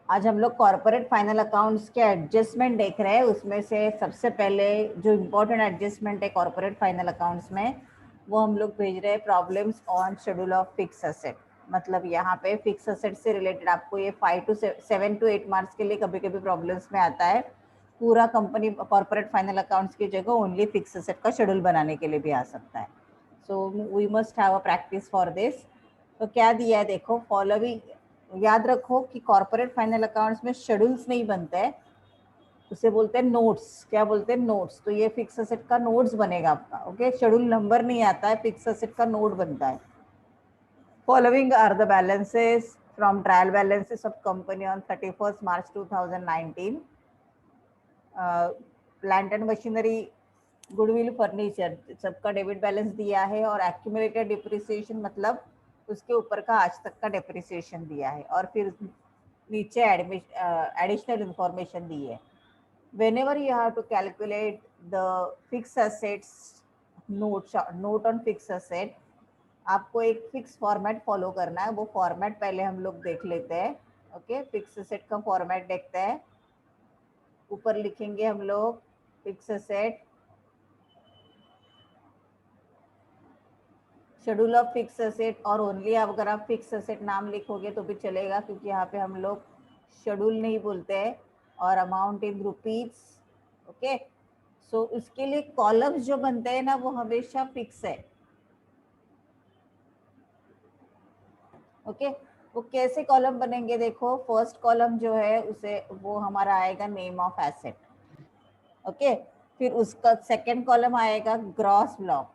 आज हम लोग कॉर्पोरेट फाइनल अकाउंट्स के एडजस्टमेंट देख रहे हैं। उसमें से सबसे पहले जो इम्पोर्टेंट एडजस्टमेंट है कॉर्पोरेट फाइनल अकाउंट्स में, वो हम लोग भेज रहे हैं problems on schedule of fix asset. मतलब यहाँ पे फिक्स असेट से रिलेटेड आपको ये 7 to 8 मार्क्स के लिए कभी कभी प्रॉब्लम्स में आता है। पूरा कंपनी कॉर्पोरेट फाइनल अकाउंट्स की जगह ओनली फिक्स असेट का शेड्यूल बनाने के लिए भी आ सकता है। So we must have a practice for this. तो क्या दिया है देखो, फॉलोइंग। याद रखो कि कॉर्पोरेट फाइनल अकाउंट्स में शेड्यूल्स नहीं बनते हैं, उसे बोलते हैं नोट्स। क्या बोलते हैं? नोट्स। तो ये फिक्स असेट का नोट्स बनेगा आपका। ओके, शेड्यूल नंबर नहीं आता है, फिक्स असेट का नोट बनता है। Following are the balances from trial balances of company on 31 March 2019। Plant and machinery, goodwill, furniture, सबका डेबिट बैलेंस दिया है। और एक्यूमुलेटेड डिप्रिसिएशन मतलब उसके ऊपर का आज तक का डिप्रिसिएशन दिया है। और फिर नीचे एडिशनल इंफॉर्मेशन दी है। whenever you have to calculate the fixed assets note on fixed asset, आपको एक फिक्स फॉर्मेट फॉलो करना है। वो फॉर्मेट पहले हम लोग देख लेते हैं। ओके, फिक्स असेट का फॉर्मेट देखते हैं। ऊपर लिखेंगे हम लोग fix asset, schedule of fix asset. और ओनली अगर आप फिक्स असेट नाम लिखोगे तो भी चलेगा, क्योंकि यहाँ पे हम लोग शेड्यूल नहीं बोलते हैं। और अमाउंट इन रुपीज। ओके, सो इसके लिए कॉलम्स जो बनते हैं ना, वो हमेशा फिक्स है। ओके, वो कैसे कॉलम बनेंगे देखो। फर्स्ट कॉलम जो है उसे वो हमारा आएगा नेम ऑफ एसेट। ओके, फिर उसका सेकंड कॉलम आएगा ग्रॉस ब्लॉक।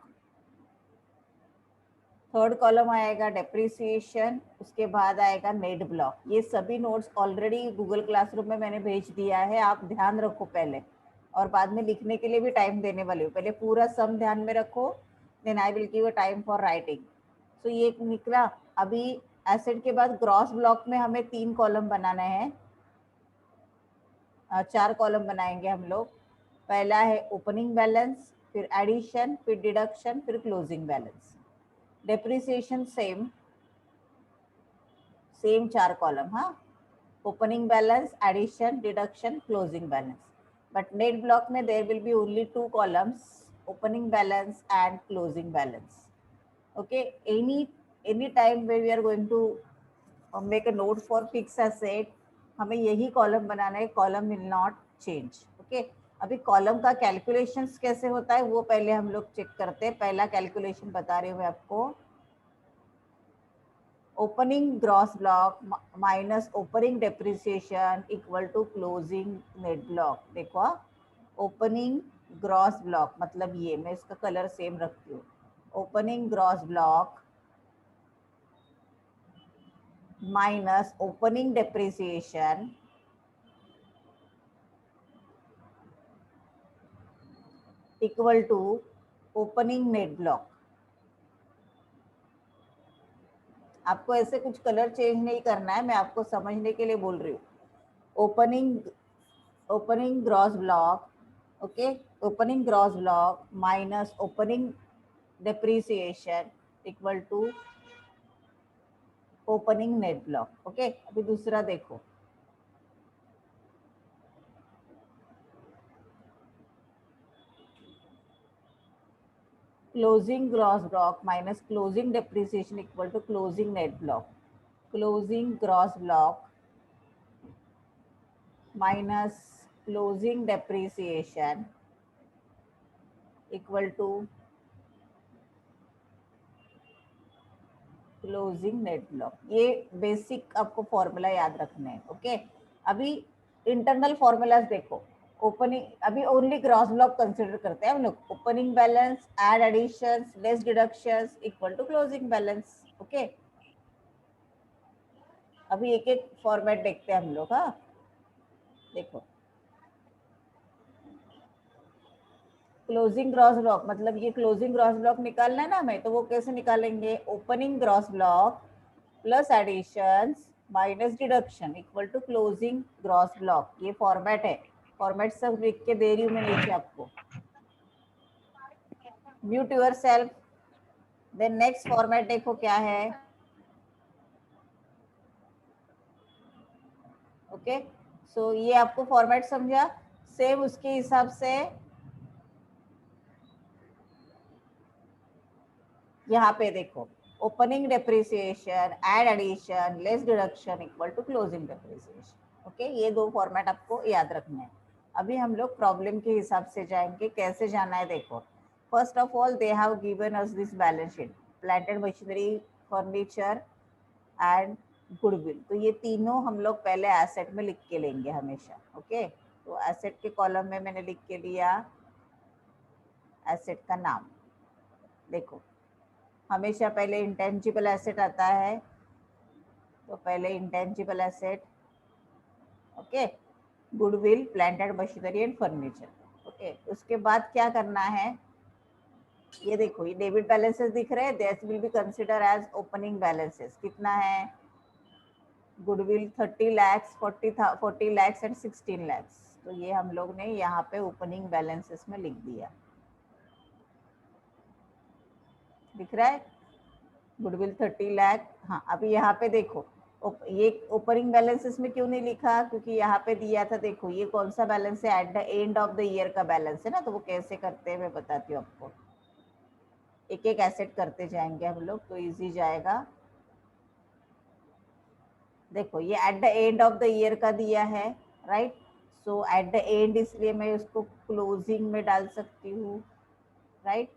थर्ड कॉलम आएगा डेप्रिसिएशन। उसके बाद आएगा नेट ब्लॉक। ये सभी नोट्स ऑलरेडी गूगल क्लासरूम में मैंने भेज दिया है, आप ध्यान रखो पहले। और बाद में लिखने के लिए भी टाइम देने वाली हूँ। पहले पूरा सम ध्यान में रखो, then I will give a time for writing. So ये निकला। अभी एसेट के बाद ग्रॉस ब्लॉक में हमें 3 कॉलम बनाने हैं, 4 कॉलम बनाएंगे हम लोग। पहला है ओपनिंग बैलेंस, फिर एडिशन, फिर डिडक्शन, फिर closing balance. Depreciation same 4 column. हाँ, opening balance, addition, deduction, closing balance. But net block में there will be only 2 columns, opening balance and closing balance. Okay, any time where we are going to make a note for fixed asset, हमें यही column बनाना है। Column will not change. Okay, अभी column का calculations कैसे होता है वो पहले हम लोग चेक करते हैं। पहला कैलकुलेशन बता रही हूँ मैं आपको। Opening gross block minus opening depreciation equal to closing net block. देखो, ओपनिंग ग्रॉस ब्लॉक मतलब ये, मैं इसका कलर सेम रखती हूँ। Opening gross block minus opening depreciation equal to opening net block. आपको ऐसे कुछ कलर चेंज नहीं करना है, मैं आपको समझने के लिए बोल रही हूँ। Opening opening gross block, okay, opening gross block minus opening depreciation equal to opening net block. Okay, अभी दूसरा देखो। Closing gross block minus closing depreciation equal to closing net block. Closing gross block minus closing depreciation equal to closing net block. ये basic आपको formula याद रखने हैं। Okay, अभी internal formulas देखो। ओपनिंग, अभी ओनली ग्रॉस ब्लॉक कंसिडर करते हैं हम लोग। Opening balance, add additions, less deductions equal to closing balance. Okay, अभी एक एक फॉर्मेट देखते हैं हम लोग। हाँ, देखो, क्लोजिंग ग्रॉस ब्लॉक मतलब ये क्लोजिंग ग्रॉस ब्लॉक निकालना है ना हमें, तो वो कैसे निकालेंगे? Opening gross block plus additions minus deduction equal to closing gross block. ये फॉर्मेट है। फॉर्मेट सब लिख के दे रही हूँ मैं नीचे आपको। Mute yourself. Then next format देखो क्या है। ओके, सो ये आपको फॉर्मेट समझा। सेम उसके हिसाब से यहाँ पे देखो, opening depreciation, add addition, less deduction equal to closing depreciation. Okay, ये दो फॉर्मेट आपको याद रखने हैं। अभी हम लोग प्रॉब्लम के हिसाब से जाएंगे। कैसे जाना है देखो, first of all they have given us this balance sheet, plant and machinery, furniture and goodwill. तो ये तीनों हम लोग पहले एसेट में लिख के लेंगे हमेशा। ओके, तो एसेट के कॉलम में मैंने लिख के लिया एसेट का नाम। देखो, हमेशा पहले इंटेंजिबल एसेट आता है, तो पहले intangible asset, okay, goodwill, plant and machinery and furniture. Okay, उसके बाद क्या करना है, ये देखो ये डेबिट बैलेंसेस दिख रहे हैं, that will be consider as opening balances. कितना है, goodwill 30 lakhs, 40 lakhs and 16 lakhs। तो ये हम लोग ने यहाँ पे ओपनिंग बैलेंसेस में लिख दिया, दिख रहा है, गुडविल 30 लाख। हाँ, अभी यहाँ पे देखो, ये ओपनिंग बैलेंसेस में क्यों नहीं लिखा, क्योंकि यहाँ पे दिया था, देखो ये कौन सा बैलेंस है, at the end of the year का बैलेंस है ना। तो वो कैसे करते हैं मैं बताती हूँ आपको, एक एक एसेट करते जाएंगे हम लोग तो इजी जाएगा। देखो ये at the end of the year का दिया है, right, so at the end इसलिए मैं उसको क्लोजिंग में डाल सकती हूँ, राइट,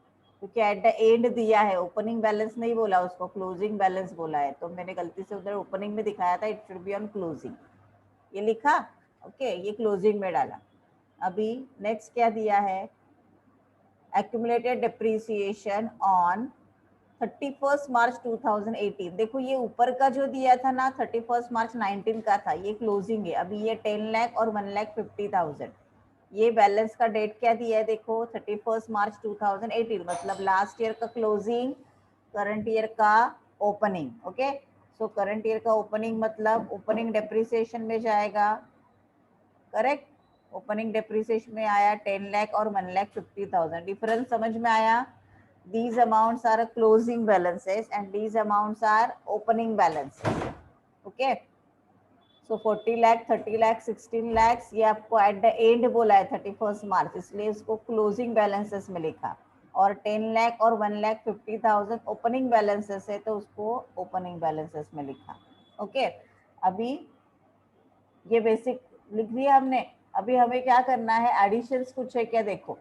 क्योंकि एट द एंड दिया है, ओपनिंग बैलेंस नहीं बोला उसको, क्लोजिंग बैलेंस बोला है। तो मैंने गलती से उधर ओपनिंग में दिखाया था, it should be on closing, ये लिखा। ओके, ये क्लोजिंग में डाला। अभी नेक्स्ट क्या दिया है, एक्यूमुलेटेड डिप्रिसिएशन ऑन 31 मार्च 2018। देखो ये ऊपर का जो दिया था ना 31 मार्च 19 का था, ये क्लोजिंग है। अभी ये 10 लाख और 1,50,000, ये बैलेंस का डेट क्या दिया है देखो, 31 मार्च 2018, मतलब लास्ट ईयर का क्लोजिंग, करंट ईयर का opening. Okay, so current year का ओपनिंग मतलब ओपनिंग डेप्रिसिएशन में जाएगा, करेक्ट। ओपनिंग डेप्रिसिएशन में आया 10 लाख और 1,50,000। डिफरेंस समझ में आया, these amounts are closing balances and these amounts are opening balances। okay, so 40 lakh, 30 lakh, 16 lakhs ये आपको at the end बोला है 31 मार्च, इसलिए इसको closing balances में लिखा। और 10 लाख और 1,50,000 ओपनिंग बैलेंसेस है, तो उसको ओपनिंग बैलेंसेस में लिखा। ओके, अभी ये बेसिक लिख दिया हमने। अभी हमें क्या करना है, एडिशंस कुछ है क्या देखो,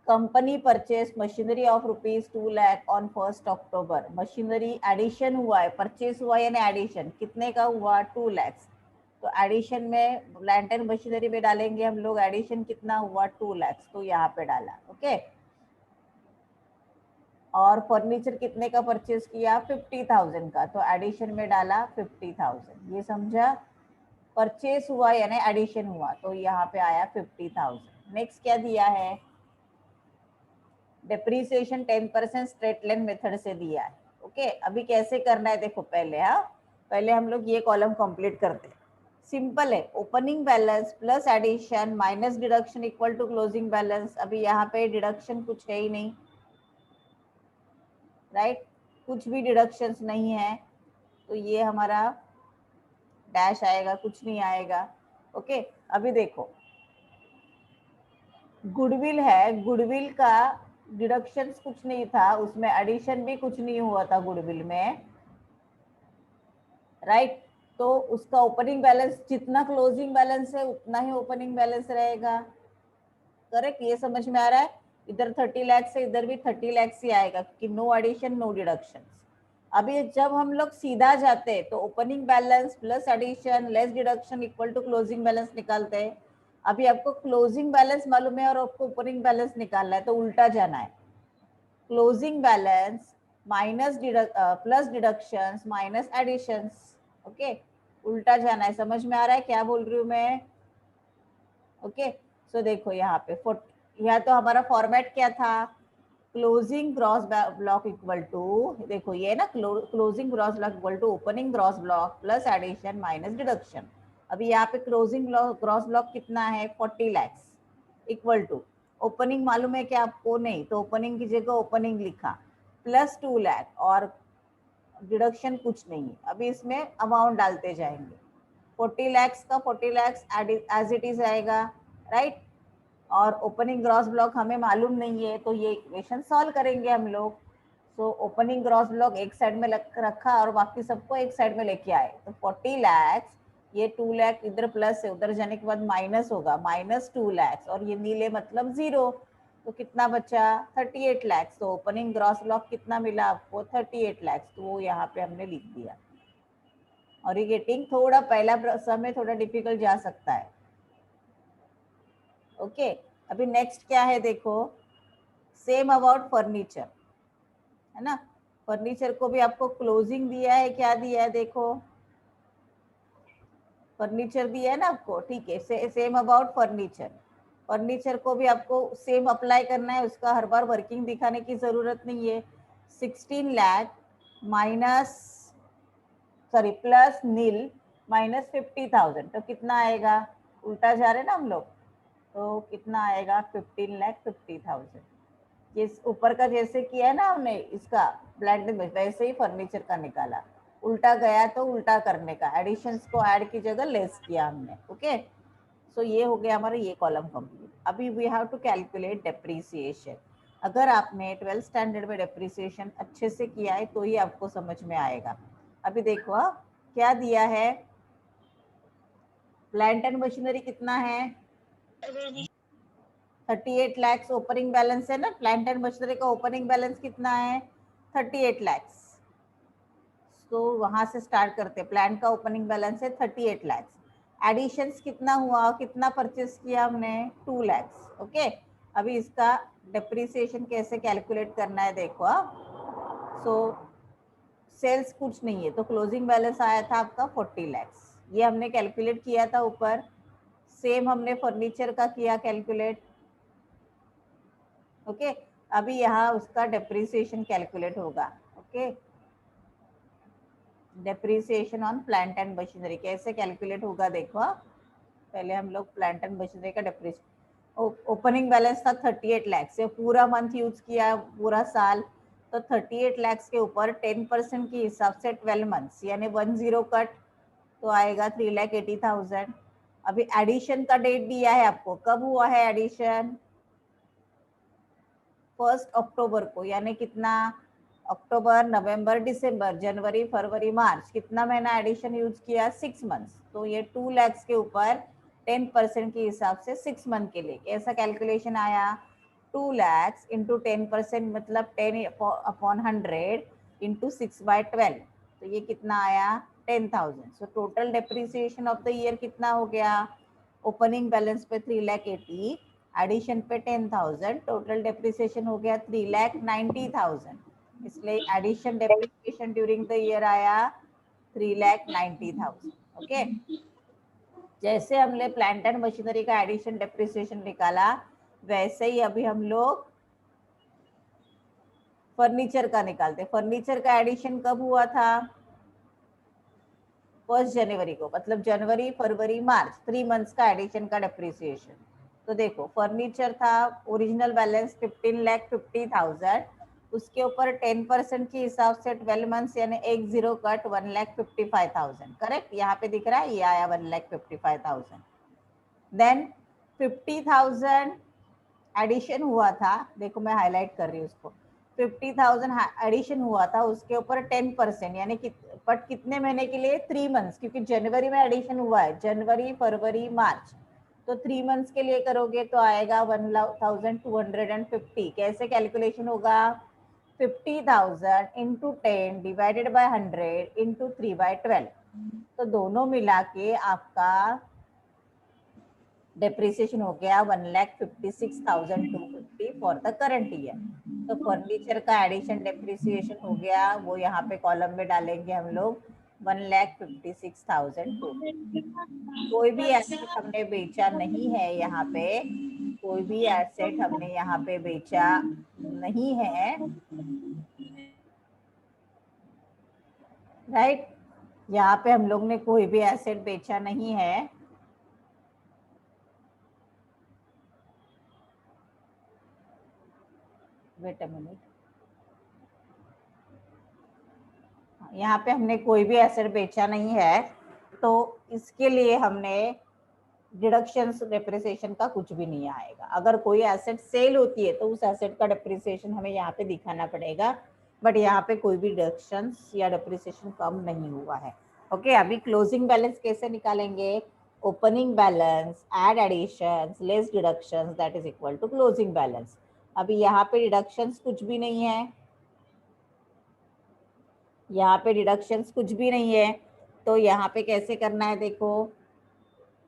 company purchase machinery of ₹2 lakh on 1 October. Machinery addition हुआ है, परचेस हुआ यानी एडिशन, कितने का हुआ, 2 लाख। तो एडिशन में प्लांट एंड मशीनरी में डालेंगे हम लोग, एडिशन कितना हुआ 2 लाख, तो यहाँ पे डाला। ओके, और फर्नीचर कितने का परचेस किया, 50,000 का, तो एडिशन में डाला 50,000। ये समझा, परचेस हुआ यानी एडिशन हुआ, तो यहाँ पे आया 50,000। नेक्स्ट क्या दिया है, डेप्रीसिएशन 10% स्ट्रेट लाइन मेथड से दिया है। ओके, अभी कैसे करना है देखो, पहले पहले हम लोग ये कॉलम कंप्लीट करते हैं। सिंपल है, opening balance plus addition minus deduction equal to closing balance. अभी यहाँ पे डिडक्शन कुछ है ही नहीं, राइट, कुछ भी डिडक्शंस नहीं है, तो ये हमारा डैश आएगा, कुछ नहीं आएगा। ओके, अभी देखो गुडविल है, गुडविल का डिडक्शंस कुछ नहीं था, उसमें एडिशन भी कुछ नहीं हुआ था गुडविल में, राइट, तो उसका ओपनिंग बैलेंस जितना क्लोजिंग बैलेंस है उतना ही ओपनिंग बैलेंस रहेगा, करेक्ट। ये समझ में आ रहा है, इधर 30 लाख से इधर भी 30 लाख ही आएगा, कि नो एडिशन नो डिडक्शन। अभी जब हम लोग सीधा जाते हैं तो opening balance plus addition less deduction equal to closing balance निकालते हैं। अभी आपको क्लोजिंग बैलेंस मालूम है और आपको ओपनिंग बैलेंस निकालना है, तो उल्टा जाना है, closing balance minus plus deductions minus additions. Okay, उल्टा जाना है, समझ में आ रहा है क्या बोल रही हूँ मैं। ओके, सो देखो यहाँ पे यहाँ तो हमारा फॉर्मेट क्या था, closing gross block equal to, देखो ये ना closing gross block equal to opening gross block plus addition minus deduction. अभी यहाँ पे क्लोजिंग ग्रॉस ब्लॉक कितना है, 40 लाख इक्वल टू ओपनिंग मालूम है क्या आपको, नहीं, तो ओपनिंग की जगह ओपनिंग लिखा प्लस 2 लाख और डिडक्शन कुछ नहीं है। अभी इसमें अमाउंट डालते जाएंगे, 40 lakhs का 40 lakhs एज इट इज आएगा, राइट। और ओपनिंग ग्रॉस ब्लॉक हमें मालूम नहीं है, तो ये इक्वेशन सॉल्व करेंगे हम लोग। सो ओपनिंग ग्रॉस ब्लॉक एक साइड में रखा और बाकी सबको एक साइड में लेके आए, तो 40 lakhs, ये 2 लाख इधर प्लस है, उधर जाने के बाद माइनस होगा, माइनस 2 lakhs, और ये नीले मतलब जीरो, तो कितना बचा 38 lakhs। तो ओपनिंग ग्रॉस ब्लॉक कितना मिला आपको 38 lakhs, तो वो यहाँ पे हमने लिख दिया। और ये गेटिंग थोड़ा पहला समय थोड़ा डिफिकल्ट जा सकता है, ओके। अभी नेक्स्ट क्या है देखो, सेम अबाउट फर्नीचर, है ना। फर्नीचर को भी आपको क्लोजिंग दिया है, क्या दिया है देखो, फर्नीचर दिया है ना आपको, ठीक है। सेम अबाउट फर्नीचर, फर्नीचर को भी आपको सेम अप्लाई करना है, उसका हर बार वर्किंग दिखाने की जरूरत नहीं है। 16 लाख माइनस, सॉरी प्लस नील माइनस 50,000, तो कितना आएगा, उल्टा जा रहे ना हम लोग, तो कितना आएगा 15,50,000। ये ऊपर का जैसे किया है ना हमने इसका ब्लैंड में, वैसे ही फर्नीचर का निकाला, उल्टा गया तो उल्टा करने का, एडिशंस को ऐड की जगह लेस किया हमने, ओके। सो ये हो गया हमारा ये कॉलम कंप्लीट। अभी we have to calculate depreciation. अगर आपने 12th स्टैंडर्ड में डेप्रीसिएशन अच्छे से किया है तो ही आपको समझ में आएगा। अभी देखो क्या दिया है, प्लांट एंड मशीनरी कितना है 38 lakhs ओपनिंग बैलेंस है ना, प्लांट एंड मशीनरी का ओपनिंग बैलेंस कितना है 38 lakhs। तो वहां से स्टार्ट करते हैं, प्लांट का ओपनिंग बैलेंस है 38 lakhs। एडिशंस कितना हुआ, कितना परचेस किया हमने 2 lakhs, ओके। अभी इसका डेप्रिसिएशन कैसे कैलकुलेट करना है देखो। सो सेल्स कुछ नहीं है, तो क्लोजिंग बैलेंस आया था आपका 40 lakhs, ये हमने कैलकुलेट किया था ऊपर। सेम हमने फर्नीचर का किया कैलकुलेट, ओके। अभी यहाँ उसका डेप्रिसिएशन कैलकुलेट होगा, okay. Depreciation on plant and machinery कैसे कैलकुलेट होगा देखो। पहले हम लोग प्लांट एंड मशीनरी का डेप्रिसिएशन, ओपनिंग बैलेंस था 38 lakhs, ये पूरा मंथ यूज किया पूरा साल, तो 38 lakhs के ऊपर 10% के हिसाब से 12 मंथ्स यानी 10 कट, तो आएगा 3,80,000। अभी एडिशन का डेट दिया है आपको, कब हुआ है एडिशन 1 अक्टूबर को, यानी कितना अक्टूबर नवंबर दिसंबर जनवरी फरवरी मार्च, कितना महीना एडिशन यूज किया 6 मंथ्स, तो ये 2 lakhs के ऊपर 10% के हिसाब से 6 मंथ के लिए कैसा कैलकुलेशन आया 2 lakhs इंटू 10% मतलब 10 अपॉन 100 इंटू 6/12, तो ये कितना आया 10,000। So total depreciation of the year कितना हो गया, ओपनिंग बैलेंस पे 3,80,000, एडिशन पे 10,000, टोटल डेप्रिसिएशन हो गया 3,90,000, इसलिए addition depreciation during the year आया 3,90,000, ओके। जैसे हमने प्लांट एंड मशीनरी का एडिशन डेप्रिसिएशन निकाला, वैसे ही अभी हम लोग फर्नीचर का निकालते। फर्नीचर का एडिशन कब हुआ था 1 जनवरी को, मतलब जनवरी फरवरी मार्च 3 मंथ्स का एडिशन का डेप्रिसिएशन। तो देखो फर्नीचर था ओरिजिनल बैलेंस 15,50,000, उसके ऊपर 10% के हिसाब से 12 मंथ्स यानी 10 कट 1,55,000, करेक्ट, यहाँ पे दिख रहा है ये आया 1,55,000। देन 50,000 एडिशन हुआ था, देखो मैं हाईलाइट कर रही हूँ उसको, 50,000 एडिशन हुआ था, उसके ऊपर 10% यानी कि बट कितने महीने के लिए 3 मंथ्स, क्योंकि जनवरी में एडिशन हुआ है, जनवरी फरवरी मार्च, तो 3 मंथ्स के लिए करोगे तो आएगा 1,250। कैसे कैलकुलेशन होगा 50,000 इंटू 10 डिवाइडेड बाय 100 इंटू 3/12, तो दोनों मिला के आपका डेप्रिसिएशन हो गया 1,56,250 फॉर द करंट ईयर। तो फर्नीचर का एडिशन डेप्रिसिएशन हो गया, वो यहाँ पे कॉलम में डालेंगे हम लोग 1,56,250। कोई भी एसेट हमने बेचा नहीं है यहाँ पे, कोई भी एसेट हमने यहाँ पे बेचा नहीं है, राइट। यहाँ पे हम लोग ने कोई भी एसेट बेचा नहीं है, वेट अ मिनट, यहाँ पे हमने कोई भी एसेट बेचा नहीं है, तो इसके लिए हमने डिडक्शंस डेप्रिसिएशन का कुछ भी नहीं आएगा। अगर कोई एसेट सेल होती है तो उस एसेट का डेप्रिसिएशन हमें यहाँ पे दिखाना पड़ेगा, बट यहाँ पे कोई भी डिडक्शंस या डेप्रिसिएशन कम नहीं हुआ है। ओके, अभी क्लोजिंग बैलेंस कैसे निकालेंगे? Opening balance add additions less deductions that is equal to closing balance. अभी यहाँ पे डिडक्शंस कुछ भी नहीं है, यहाँ पे डिडक्शंस कुछ भी नहीं है, तो यहाँ पे कैसे करना है?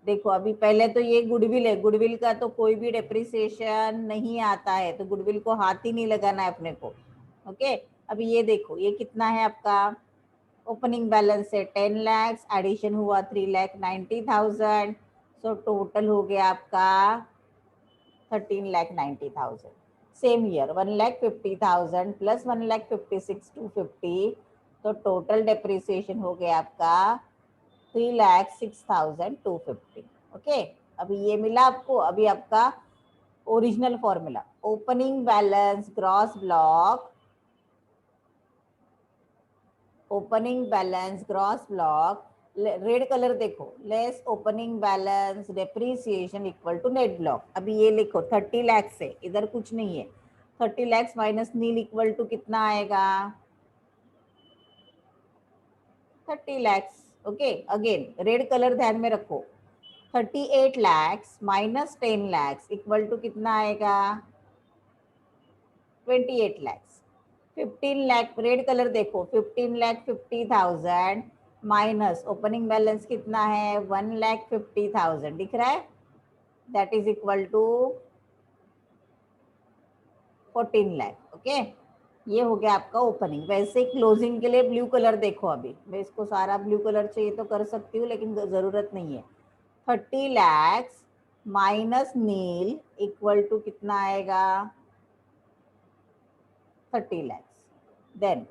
देखो अभी पहले तो ये गुडविल है, गुडविल का तो कोई भी डेप्रिसिएशन नहीं आता है, तो गुडविल को हाथ ही नहीं लगाना है अपने को। ओके, अभी ये देखो ये कितना है आपका? ओपनिंग बैलेंस है 10 लाख, एडिशन हुआ 3,90,000, सो टोटल हो गया आपका 13,90,000। सेम ईयर 1,50,000 प्लस 1,56,250, तो टोटल डेप्रिसिएशन हो गया आपका 3,06,250। ओके, अभी ये मिला आपको। अभी आपका original formula, opening balance gross block, opening balance gross block, red colour देखो, less opening balance depreciation equal to net block. अभी ये लिखो 30 लाख से, इधर कुछ नहीं है, 30 lakh minus nil equal to कितना आएगा? 30 lakh. Okay, again red colour ध्यान में रखो, 38 lakhs minus 10 lakhs equal to कितना आएगा? 28 lakhs। 15 लाख, रेड कलर देखो, 15,50,000 माइनस ओपनिंग बैलेंस कितना है? 1,50,000 दिख रहा है, that is equal to 14 lakh. Okay, ये हो गया आपका ओपनिंग। वैसे क्लोजिंग के लिए ब्लू कलर देखो, अभी मैं इसको सारा ब्लू कलर चाहिए तो कर सकती हूँ, लेकिन जरूरत नहीं है। 30 lakhs minus nil equal to कितना आएगा? 30 lakhs। Then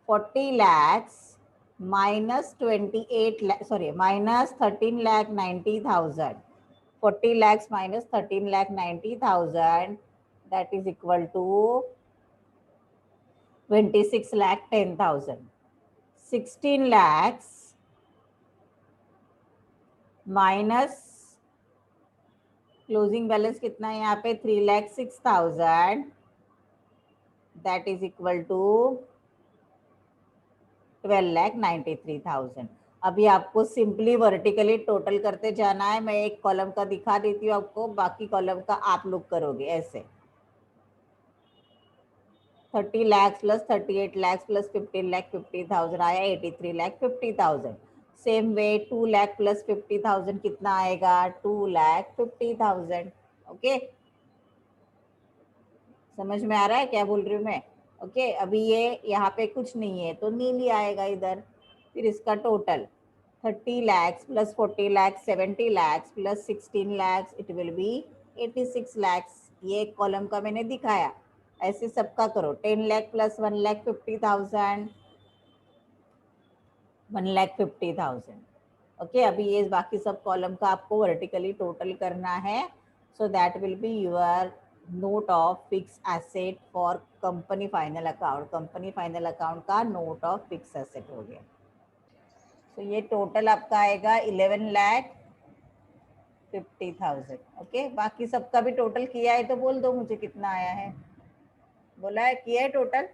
40 lakhs minus 28 lakh, sorry minus 13,90,000, 40 lakhs minus 13,90,000 that is equal to 26,10,000। 16 lakhs minus closing balance कितना है यहाँ पे? 3,06,000 दैट इज इक्वल टू 12,93,000। अभी आपको सिंपली वर्टिकली टोटल करते जाना है। मैं एक कॉलम का दिखा देती हूँ आपको, बाकी कॉलम का आप लोग करोगे ऐसे। 30 लाख प्लस 38 लाख प्लस 15,50,000 आया 83,50,000। सेम वे 2 लाख प्लस 50,000 कितना आएगा? 2,50,000। ओके, समझ में आ रहा है क्या बोल रही हूँ मैं? ओके, अभी ये यहाँ पे कुछ नहीं है तो नीली आएगा इधर। फिर इसका total 30 lakhs plus 40 lakhs 70 lakhs plus 16 lakhs it will be 86 lakhs। ये एक कॉलम का मैंने दिखाया, ऐसे सबका करो। 10 लाख प्लस 1,50,000 1,50,000। ओके, अभी ये बाकी सब कॉलम का आपको वर्टिकली टोटल करना है, so that will be your note of fix asset for company final account. Company final account का नोट ऑफ फिक्स एसेट हो गया। तो ये टोटल आपका आएगा 11,50,000। ओके, बाकी सबका भी टोटल किया है तो बोल दो मुझे कितना आया है। बोला है किया है टोटल?